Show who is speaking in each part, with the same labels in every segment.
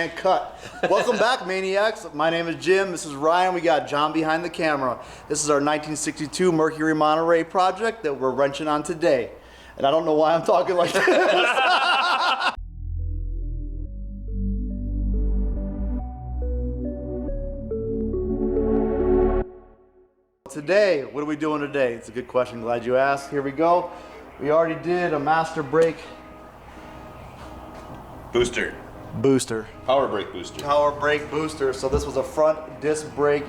Speaker 1: can't cut. Welcome back, Maniacs. My name is Jim. This is Ryan. We got John behind the camera. This is our 1962 Mercury Monterey project that we're wrenching on today. And I don't know why I'm talking like this. Today, what are we doing today? It's a good question. Glad you asked. Here we go. We already did a master brake
Speaker 2: booster.
Speaker 1: Power brake booster. So this was a front disc brake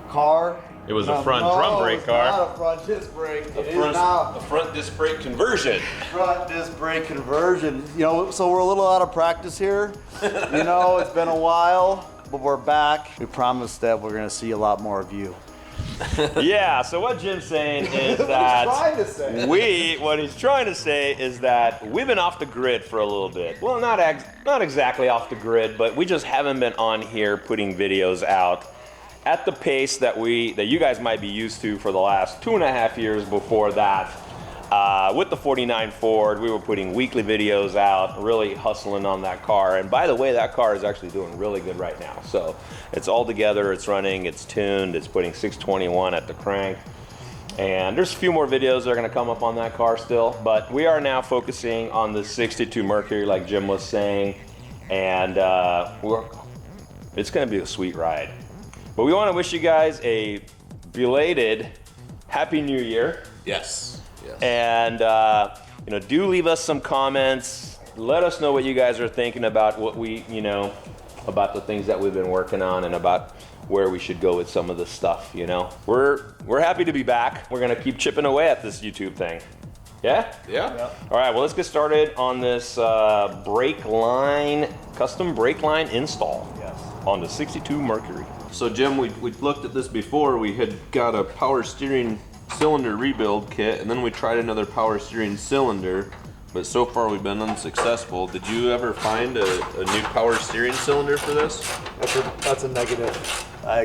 Speaker 1: car.
Speaker 2: It was a front drum brake car.
Speaker 1: Not a front disc brake.
Speaker 2: A front disc brake conversion.
Speaker 1: Front disc brake conversion. You know, so we're a little out of practice here. You know, it's been a while, but we're back. We promised that we're gonna see a lot more of you.
Speaker 2: Yeah, so what Jim's saying is that what he's trying to say is that we've been off the grid for a little bit. Well, not exactly off the grid, but we just haven't been on here putting videos out at the pace that you guys might be used to for the last 2.5 years before that. With the 49 Ford, we were putting weekly videos out, really hustling on that car. And by the way, that car is actually doing really good right now. So it's all together, it's running, it's tuned, it's putting 621 at the crank. And there's a few more videos that are gonna come up on that car still, but we are now focusing on the 62 Mercury like Jim was saying. And it's gonna be a sweet ride. But we wanna wish you guys a belated Happy New Year.
Speaker 3: Yes.
Speaker 2: And you know, do leave us some comments. Let us know what you guys are thinking about what about the things that we've been working on and about where we should go with some of the stuff. You know, we're happy to be back. We're gonna keep chipping away at this YouTube thing. Yeah. All right. Well, let's get started on this custom brake line install.
Speaker 1: Yes.
Speaker 2: On the 62 Mercury.
Speaker 3: So Jim, we looked at this before. We had got a power steering cylinder rebuild kit, and then we tried another power steering cylinder, but so far we've been unsuccessful. Did you ever find a new power steering cylinder for this?
Speaker 1: That's a negative. I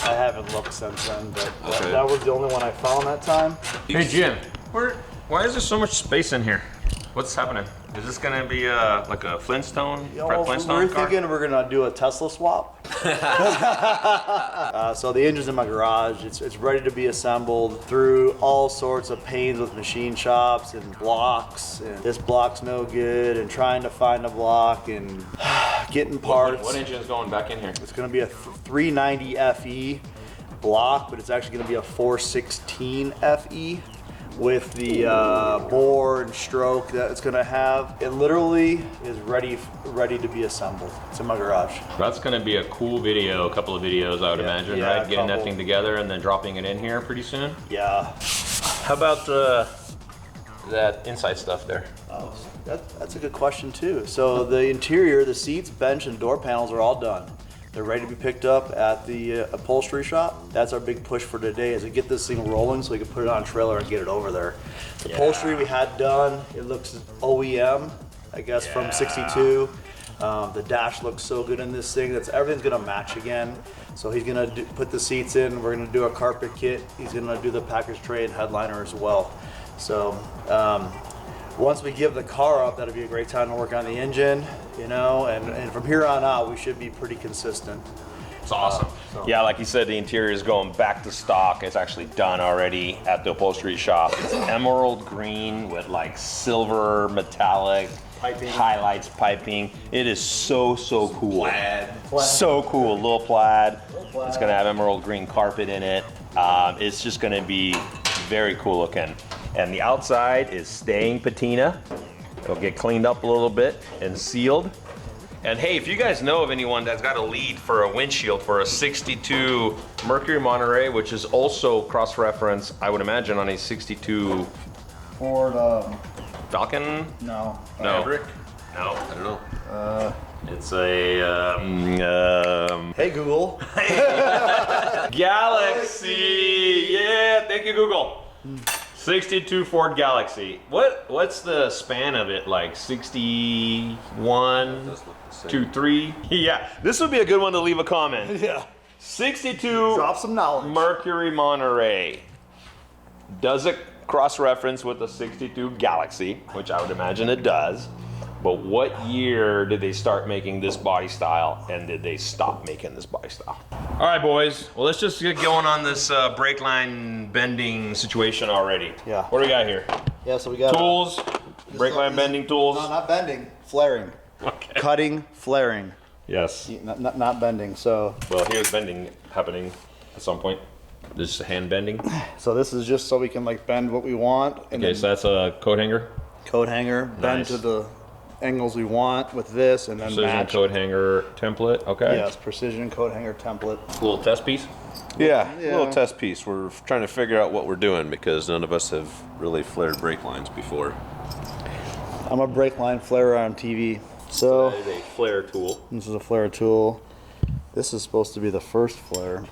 Speaker 1: haven't looked since then, but
Speaker 3: Okay.
Speaker 1: that was the only one I found that time.
Speaker 2: Hey Jim, why is there so much space in here? What's happening? Is this gonna be like a Flintstone?
Speaker 1: We're thinking we're gonna do a Tesla swap. So the engine's in my garage. It's ready to be assembled through all sorts of pains with machine shops and blocks. And this block's no good, and trying to find a block and getting parts.
Speaker 2: What engine is going back in here?
Speaker 1: It's gonna be a 390 FE block, but it's actually gonna be a 416 FE. With the bore and stroke that it's gonna have. It literally is ready to be assembled. It's in my garage.
Speaker 2: That's gonna be a cool video, a couple of videos I would imagine,
Speaker 1: yeah,
Speaker 2: right? Getting that thing together and then dropping it in here pretty soon.
Speaker 1: Yeah.
Speaker 2: How about that inside stuff there?
Speaker 1: Oh, that's a good question too. So the interior, the seats, bench, and door panels are all done. They're ready to be picked up at the upholstery shop. That's our big push for today, is to get this thing rolling so we can put it on a trailer and get it over there. The upholstery we had done, it looks OEM, I guess, from 62. The dash looks so good in this thing. Everything's gonna match again. So he's gonna put the seats in. We're gonna do a carpet kit. He's gonna do the package tray and headliner as well. So once we give the car up, that'll be a great time to work on the engine, you know, and from here on out, we should be pretty consistent.
Speaker 2: It's awesome. Yeah, like you said, the interior is going back to stock. It's actually done already at the upholstery shop. It's emerald green with like silver metallic
Speaker 1: Piping.
Speaker 2: highlights piping. It is so cool.
Speaker 3: Plaid.
Speaker 2: So cool, little plaid. It's gonna have emerald green carpet in it. It's just gonna be very cool looking. And the outside is staying patina. It'll get cleaned up a little bit and sealed. And hey, if you guys know of anyone that's got a lead for a windshield for a 62 Mercury Monterey, which is also cross-reference, I would imagine, on a 62
Speaker 1: Ford,
Speaker 2: Falcon?
Speaker 1: no.
Speaker 3: Maverick?
Speaker 2: No.
Speaker 3: I don't know.
Speaker 2: It's a
Speaker 1: Hey Google.
Speaker 2: Galaxy. Yeah, thank you, Google. 62 Ford Galaxy. What's the span of it? Like 61 to 3? Yeah, this would be a good one to leave a comment.
Speaker 1: Yeah.
Speaker 2: 62
Speaker 1: Drop some knowledge.
Speaker 2: Mercury Monterey. Does it cross-reference with the 62 Galaxy, which I would imagine it does. But what year did they start making this body style, and did they stop making this body style? All right, boys. Well, let's just get going on this brake line bending situation already.
Speaker 1: Yeah.
Speaker 2: What do we got here?
Speaker 1: Yeah, so we got
Speaker 2: Tools, brake line bending tools.
Speaker 1: No, not bending, flaring.
Speaker 2: Okay.
Speaker 1: Cutting, flaring.
Speaker 2: Yes.
Speaker 1: Not bending. So
Speaker 2: Well, here's bending happening at some point. This is hand bending.
Speaker 1: this is just so we can like bend what we want. And
Speaker 2: Okay,
Speaker 1: then
Speaker 2: so that's a coat hanger.
Speaker 1: coat hanger, bend
Speaker 2: Nice.
Speaker 1: to the angles we want with this, and then
Speaker 2: Precision
Speaker 1: match.
Speaker 2: coat hanger template. Okay.
Speaker 1: Yes, precision coat hanger template.
Speaker 2: Little test piece.
Speaker 3: Yeah, a
Speaker 1: Yeah.
Speaker 3: little test piece. We're trying to figure out what we're doing because none of us have really flared brake lines before.
Speaker 1: I'm a brake line flarer on TV. So
Speaker 2: That is a flare tool.
Speaker 1: this is a flare tool. This is supposed to be the first flare.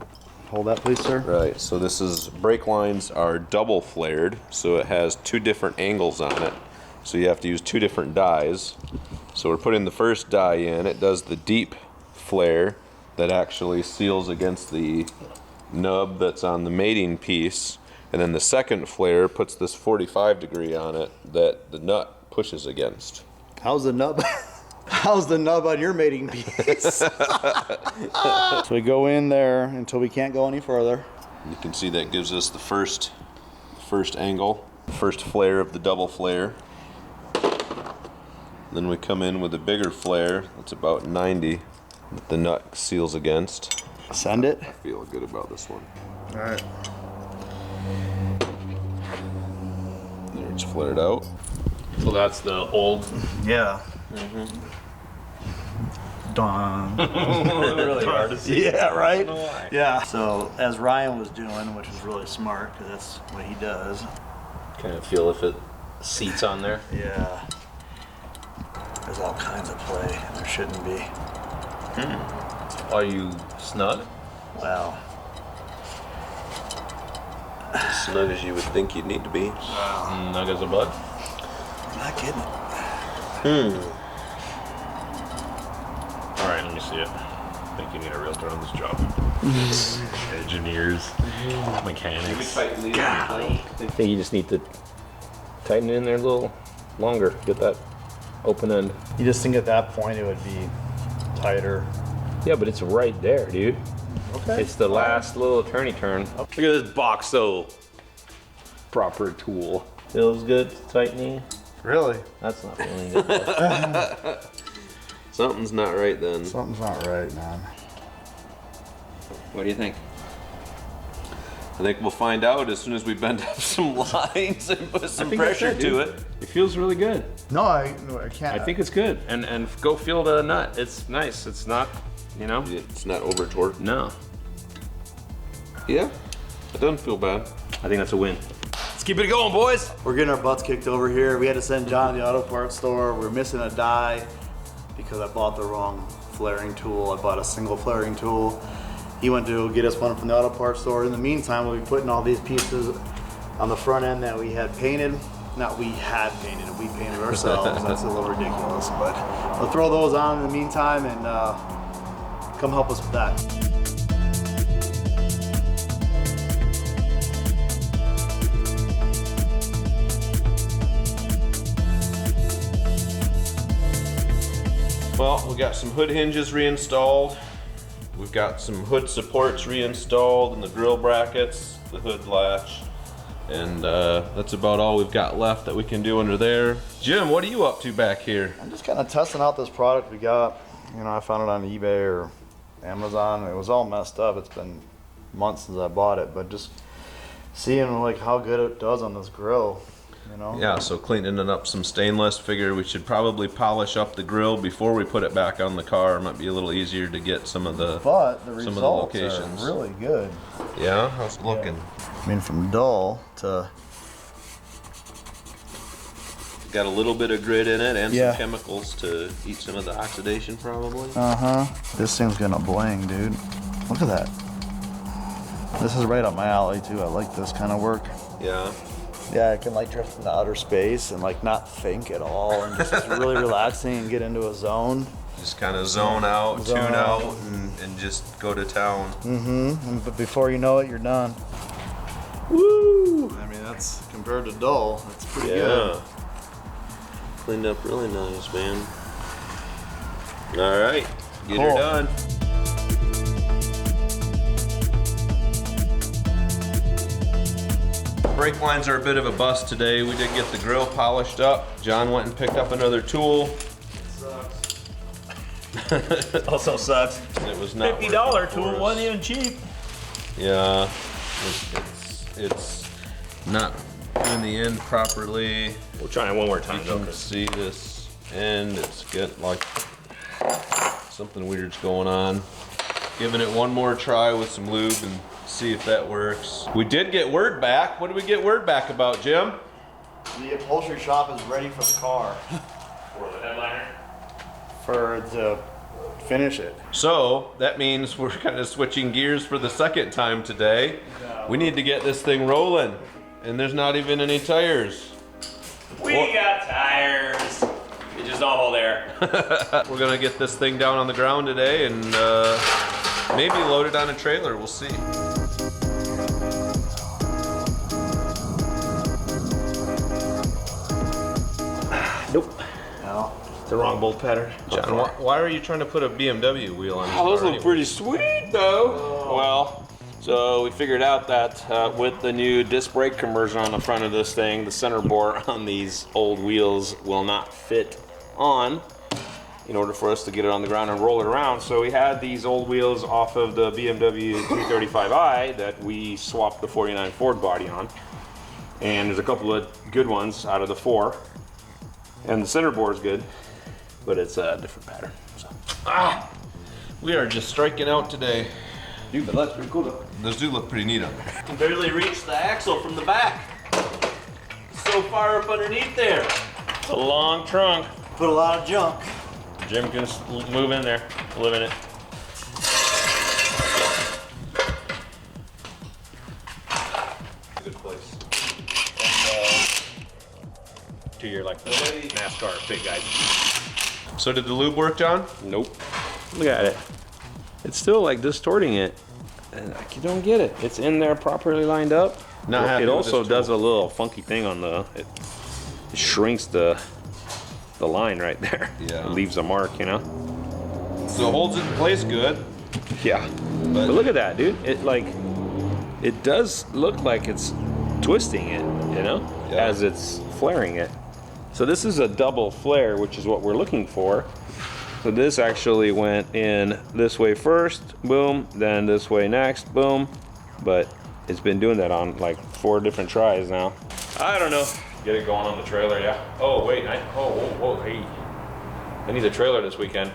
Speaker 1: Hold that, please, sir.
Speaker 3: Right, so this is, brake lines are double flared, so it has 2 different angles on it. So you have to use 2 different dies. So we're putting the first die in. It does the deep flare that actually seals against the nub that's on the mating piece. And then the second flare puts this 45 degree on it that the nut pushes against.
Speaker 1: How's the nub? How's the nub on your mating piece? So we go in there until we can't go any further.
Speaker 3: You can see that gives us the first angle, first flare of the double flare. Then we come in with a bigger flare that's about 90 that the nut seals against.
Speaker 1: Send it.
Speaker 3: I feel good about this one.
Speaker 1: All right.
Speaker 3: There, it's flared out.
Speaker 2: So that's the old.
Speaker 1: Yeah. Done.
Speaker 2: Really hard to see.
Speaker 1: Yeah, right?
Speaker 2: why.
Speaker 1: Yeah. So, as Ryan was doing, which was really smart, because that's what he does.
Speaker 2: Kind of feel if it seats on there.
Speaker 1: Yeah. There's all kinds of play. There shouldn't be.
Speaker 2: Are you snug?
Speaker 1: Well,
Speaker 3: As snug as you would think you'd need to be.
Speaker 2: Snug as a bug.
Speaker 1: I'm not kidding.
Speaker 2: All right, let me see it. I think you need a realtor on this job. Engineers, mechanics. I think you just need to tighten it in there a little longer. Get that open end.
Speaker 1: You just think at that point it would be tighter.
Speaker 2: Yeah, but it's right there, dude.
Speaker 1: Okay.
Speaker 2: It's the last little turny turn. Look at this box, so proper tool. Feels good tightening.
Speaker 1: Really?
Speaker 2: That's not feeling good.
Speaker 3: Something's not right then.
Speaker 1: Something's not right, man.
Speaker 2: What do you think?
Speaker 3: I think we'll find out as soon as we bend up some lines and put some pressure to it.
Speaker 2: It feels really good.
Speaker 1: No, I can't.
Speaker 2: I think it's good. And go feel the nut. It's nice. It's not, you know?
Speaker 3: It's not over torqued.
Speaker 2: No.
Speaker 3: Yeah, it doesn't feel bad.
Speaker 2: I think that's a win. Let's keep it going, boys.
Speaker 1: We're getting our butts kicked over here. We had to send John to the auto parts store. We're missing a die because I bought the wrong flaring tool. I bought a single flaring tool. He went to get us one from the auto parts store. In the meantime, we'll be putting all these pieces on the front end that we had painted. Not we had painted, we painted ourselves. That's a little ridiculous, but we'll throw those on in the meantime and come help us with that.
Speaker 3: Well, we got some hood hinges reinstalled. We've got some hood supports reinstalled and the grill brackets, the hood latch. And that's about all we've got left that we can do under there. Jim, what are you up to back here?
Speaker 1: I'm just kind of testing out this product we got. You know, I found it on eBay or Amazon. It was all messed up. It's been months since I bought it, but just seeing like how good it does on this grill, you know?
Speaker 3: Yeah, so cleaning it up some stainless. Figure we should probably polish up the grill before we put it back on the car. It might be a little easier to get some of the
Speaker 1: But the
Speaker 3: some of the
Speaker 1: results
Speaker 3: locations.
Speaker 1: are really good.
Speaker 3: Yeah, how's it looking?
Speaker 1: I mean, from dull to
Speaker 3: Got a little bit of grit in it and
Speaker 1: Yeah.
Speaker 3: some chemicals to eat some of the oxidation probably.
Speaker 1: This thing's gonna bling, dude. Look at that. This is right up my alley too. I like this kind of work.
Speaker 3: Yeah.
Speaker 1: Yeah, I can like drift into outer space and like not think at all and just it's really relaxing and get into a zone.
Speaker 3: Just kind of zone out,
Speaker 1: Zone
Speaker 3: tune
Speaker 1: out.
Speaker 3: out, and just go to town.
Speaker 1: But before you know it, you're done. Woo! I mean, that's compared to dull. That's pretty good.
Speaker 3: Cleaned up really nice, man. All right, get her
Speaker 1: Cool.
Speaker 3: done. Brake lines are a bit of a bust today. We did get the grill polished up. John went and picked up another tool.
Speaker 2: Also sucks.
Speaker 3: It was not
Speaker 2: $50
Speaker 3: working
Speaker 2: tool
Speaker 3: for us.
Speaker 2: wasn't even cheap.
Speaker 3: Yeah, it's not doing the end properly.
Speaker 2: We'll try it one more time
Speaker 3: You
Speaker 2: though.
Speaker 3: can see this end. It's got like something weird's going on. Giving it one more try with some lube and see if that works. We did get word back. What did we get word back about, Jim?
Speaker 1: The upholstery shop is ready for the car
Speaker 2: For the headliner.
Speaker 1: to finish it.
Speaker 3: So that means we're kind of switching gears for the second time today. We need to get this thing rolling, and there's not even any tires.
Speaker 2: We got tires. You just don't hold there.
Speaker 3: We're gonna get this thing down on the ground today and maybe load it on a trailer. We'll see.
Speaker 2: Nope.
Speaker 1: No.
Speaker 2: It's the wrong bolt pattern.
Speaker 3: John, why are you trying to put a BMW wheel on this
Speaker 2: Oh, those
Speaker 3: car
Speaker 2: look
Speaker 3: anyway?
Speaker 2: pretty sweet though. Well, so we figured out that with the new disc brake conversion on the front of this thing, the center bore on these old wheels will not fit on in order for us to get it on the ground and roll it around. So we had these old wheels off of the BMW 335i that we swapped the 49 Ford body on. And there's a couple of good ones out of the 4. And the center bore is good, but it's a different pattern. So.
Speaker 3: We are just striking out today.
Speaker 2: Dude, but that's pretty cool though.
Speaker 3: Those do look pretty neat on there.
Speaker 2: Can barely reach the axle from the back. It's so far up underneath there. It's a long trunk.
Speaker 1: Put a lot of junk.
Speaker 2: Jim can move in there, live in it.
Speaker 3: Good place.
Speaker 2: To your like NASCAR big guys.
Speaker 3: So did the lube work, John?
Speaker 2: Nope. Look at it. It's still like distorting it. And you don't get it. It's in there properly lined up.
Speaker 3: Not happy
Speaker 2: It
Speaker 3: with
Speaker 2: also
Speaker 3: this
Speaker 2: does a
Speaker 3: tool.
Speaker 2: little funky thing on the. It shrinks the line right there.
Speaker 3: Yeah.
Speaker 2: It leaves a mark, you know.
Speaker 3: So it holds it in place good.
Speaker 2: Yeah.
Speaker 3: But-
Speaker 2: But look at that, dude. It like, it does look like it's twisting it, you know,
Speaker 3: Yeah.
Speaker 2: as it's flaring it. So this is a double flare, which is what we're looking for. So this actually went in this way first, boom, then this way next, boom. But it's been doing that on like 4 different tries now. I don't know. Get it going on the trailer, yeah. Oh wait, whoa, hey. I need the trailer this weekend.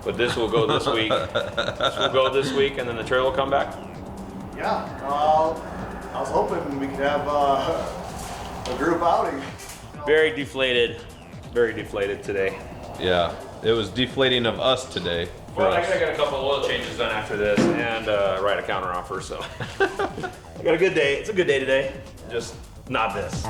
Speaker 2: But this will go this week. This will go this week, and then the trailer will come back.
Speaker 1: Yeah. I was hoping we could have a group outing.
Speaker 2: Very deflated today.
Speaker 3: Yeah, it was deflating of us today. for
Speaker 2: Well, I
Speaker 3: us.
Speaker 2: got a couple oil changes done after this, and write a counter offer. So I got a good day. It's a good day today. Just not this.